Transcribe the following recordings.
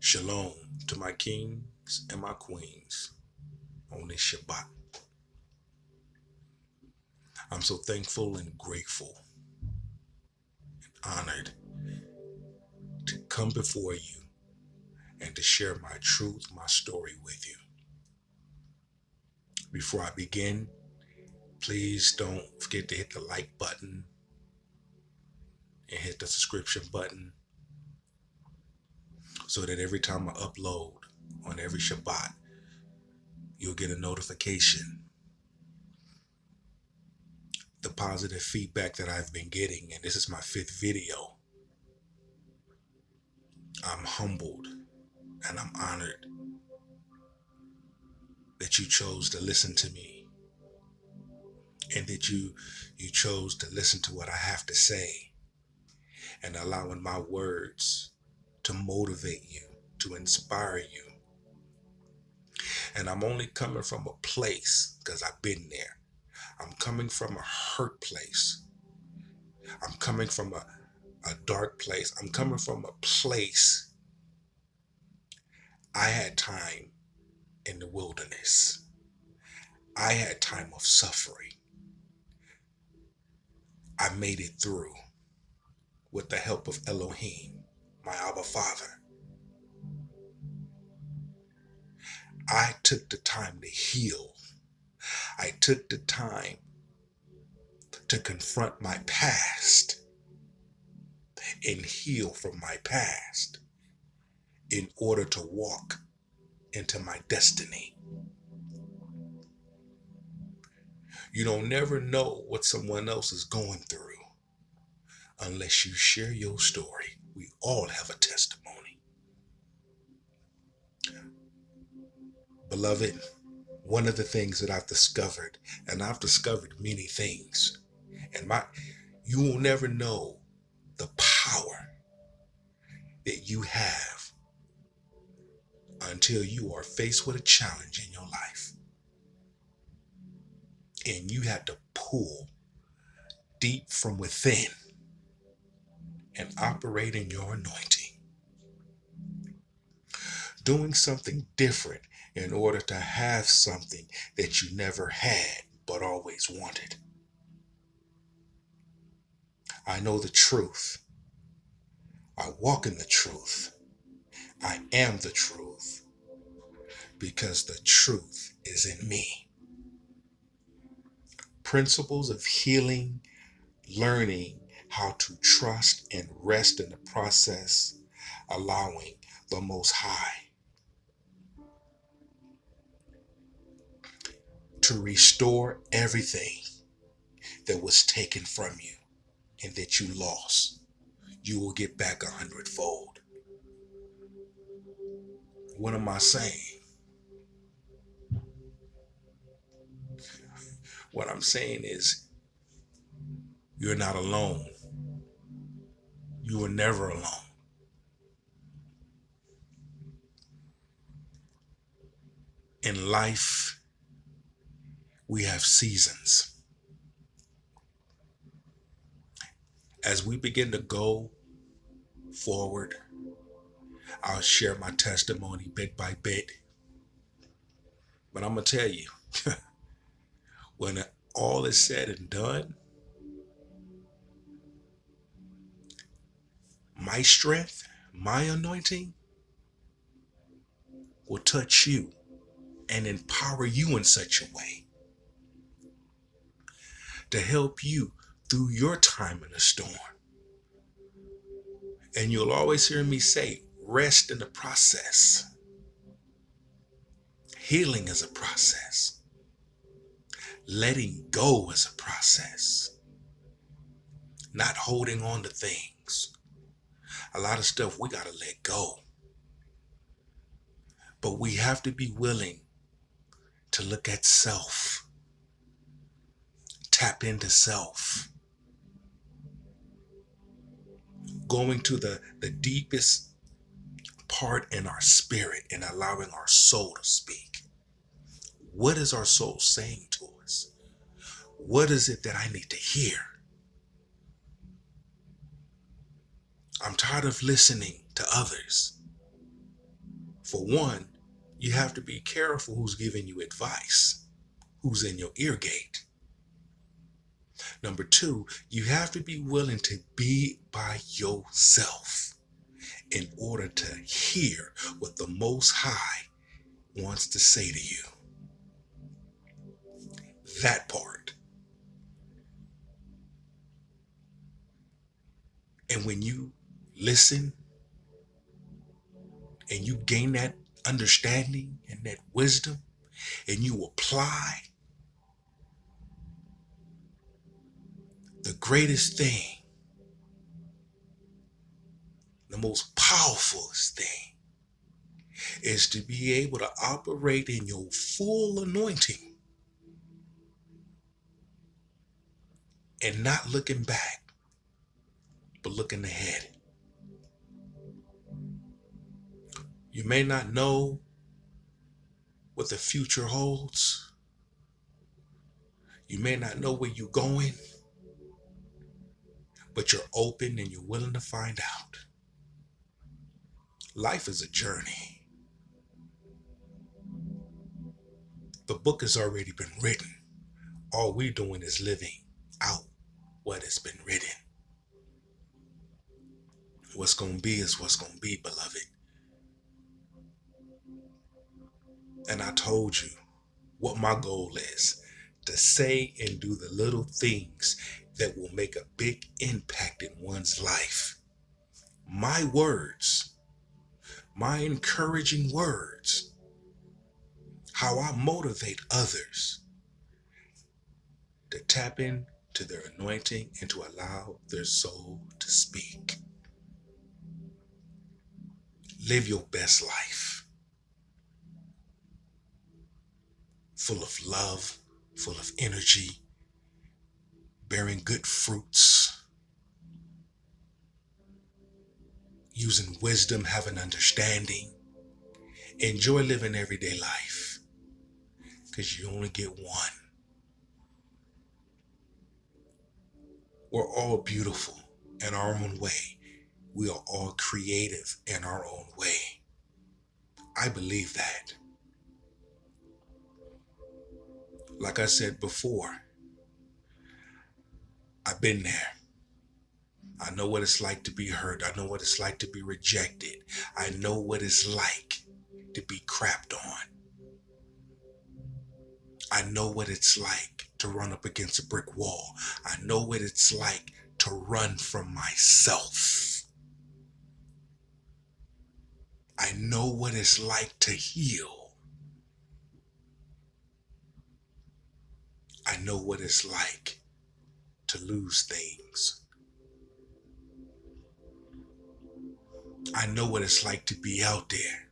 Shalom to my kings and my queens on this Shabbat. I'm so thankful and grateful, honored to come before you and to share my truth, my story with you. Before I begin, please don't forget to hit the like button and hit the subscription button so that every time I upload on every Shabbat, you'll get a notification. The positive feedback that I've been getting, and this is my 5th video, I'm humbled and I'm honored that you chose to listen to me and that you chose to listen to what I have to say and allowing my words to motivate you, to inspire you. And I'm only coming from a place because I've been there. I'm coming from a hurt place. I'm coming from a dark place. I'm coming from a place I had time in the wilderness. I had time of suffering. I made it through with the help of Elohim, my Abba Father. I took the time to heal. I took the time to confront my past and heal from my past in order to walk into my destiny. You don't never know what someone else is going through unless you share your story. We all have a testimony. Beloved, one of the things that I've discovered, and I've discovered many things, and you will never know the power that you have until you are faced with a challenge in your life. And you have to pull deep from within and operate in your anointing. Doing something different in order to have something that you never had but always wanted. I know the truth. I walk in the truth. I am the truth because the truth is in me. Principles of healing, learning how to trust and rest in the process, allowing the Most High to restore everything that was taken from you and that you lost. You will get back 100-fold. What am I saying? What I'm saying is you're not alone. You were never alone. In life, we have seasons. As we begin to go forward, I'll share my testimony bit by bit. But I'm going to tell you, when all is said and done, my strength, my anointing will touch you and empower you in such a way to help you through your time in the storm. And you'll always hear me say, rest in the process. Healing is a process. Letting go is a process. Not holding on to things. A lot of stuff we got to let go. But we have to be willing to look at self. Tap into self. Going to the deepest part in our spirit and allowing our soul to speak. What is our soul saying to us? What is it that I need to hear? I'm tired of listening to others. For one, you have to be careful who's giving you advice, who's in your ear gate. Number two, you have to be willing to be by yourself in order to hear what the Most High wants to say to you. That part. And when you listen and you gain that understanding and that wisdom and you apply, the greatest thing, the most powerful thing is to be able to operate in your full anointing and not looking back, but looking ahead. You may not know what the future holds. You may not know where you're going, but you're open and you're willing to find out. Life is a journey. The book has already been written. All we're doing is living out what has been written. What's going to be is what's going to be, beloved. And I told you what my goal is: to say and do the little things that will make a big impact in one's life. My words, my encouraging words, how I motivate others to tap into their anointing and to allow their soul to speak. Live your best life, full of love, full of energy, bearing good fruits, using wisdom, having understanding. Enjoy living everyday life, because you only get one. We're all beautiful in our own way. We are all creative in our own way. I believe that. Like I said before, I've been there. I know what it's like to be hurt. I know what it's like to be rejected. I know what it's like to be crapped on. I know what it's like to run up against a brick wall. I know what it's like to run from myself. I know what it's like to heal. I know what it's like to lose things. I know what it's like to be out there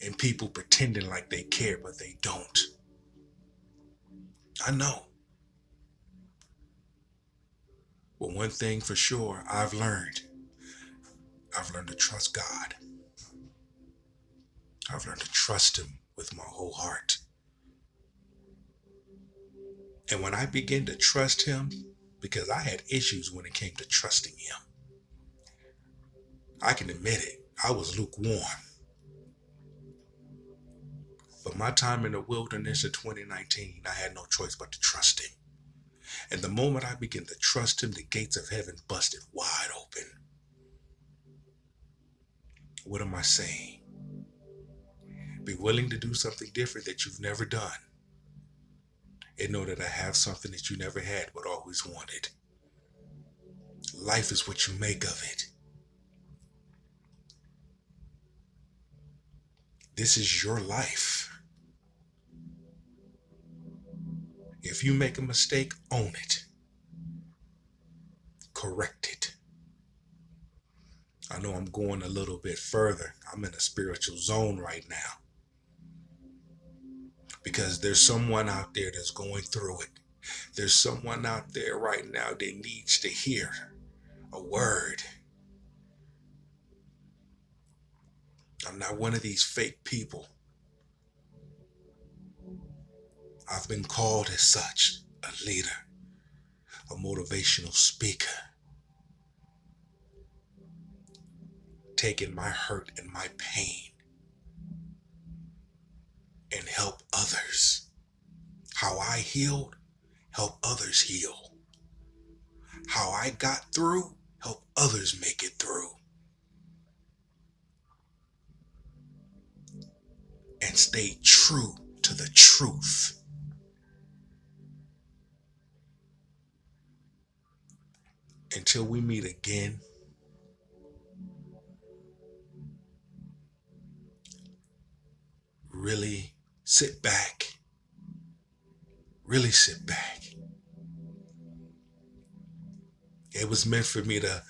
and people pretending like they care, but they don't. I know. But one thing for sure, I've learned to trust God. I've learned to trust Him with my whole heart. And when I begin to trust Him, because I had issues when it came to trusting Him, I can admit it, I was lukewarm. But my time in the wilderness of 2019, I had no choice but to trust Him. And the moment I began to trust Him, the gates of heaven busted wide open. What am I saying? Be willing to do something different that you've never done. And know that I have something that you never had but always wanted. Life is what you make of it. This is your life. If you make a mistake, own it. Correct it. I know I'm going a little bit further. I'm in a spiritual zone right now. Because there's someone out there that's going through it. There's someone out there right now that needs to hear a word. I'm not one of these fake people. I've been called as such, a leader, a motivational speaker. taking my hurt and my pain and help others. How I healed, help others heal. How I got through, help others make it through. And stay true to the truth. Until we meet again, really sit back. Really sit back. It was meant for me to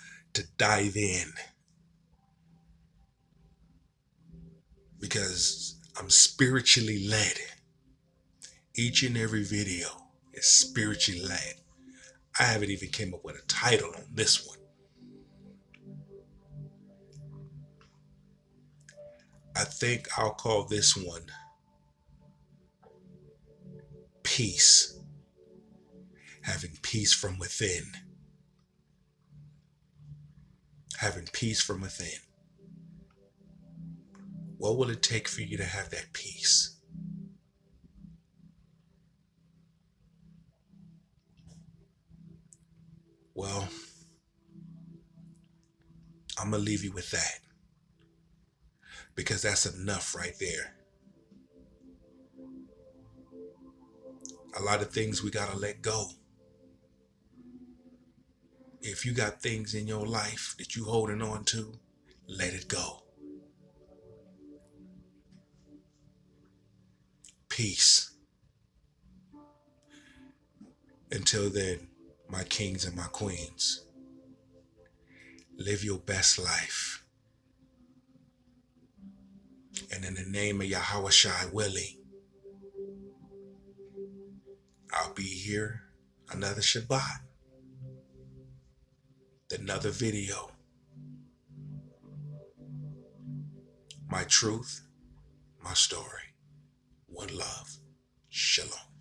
dive in, because I'm spiritually led. Each and every video is spiritually led. I haven't even came up with a title on this one. I think I'll call this one Peace. Having peace from within. Having peace from within. What will it take for you to have that peace? Well, I'm going to leave you with that, because that's enough right there. A lot of things we got to let go. If you got things in your life that you holding on to, let it go. Peace. Until then, my kings and my queens, live your best life. And in the name of Yahweh Shai willing, I'll be here another Shabbat, another video. My truth, my story. One love. Shalom.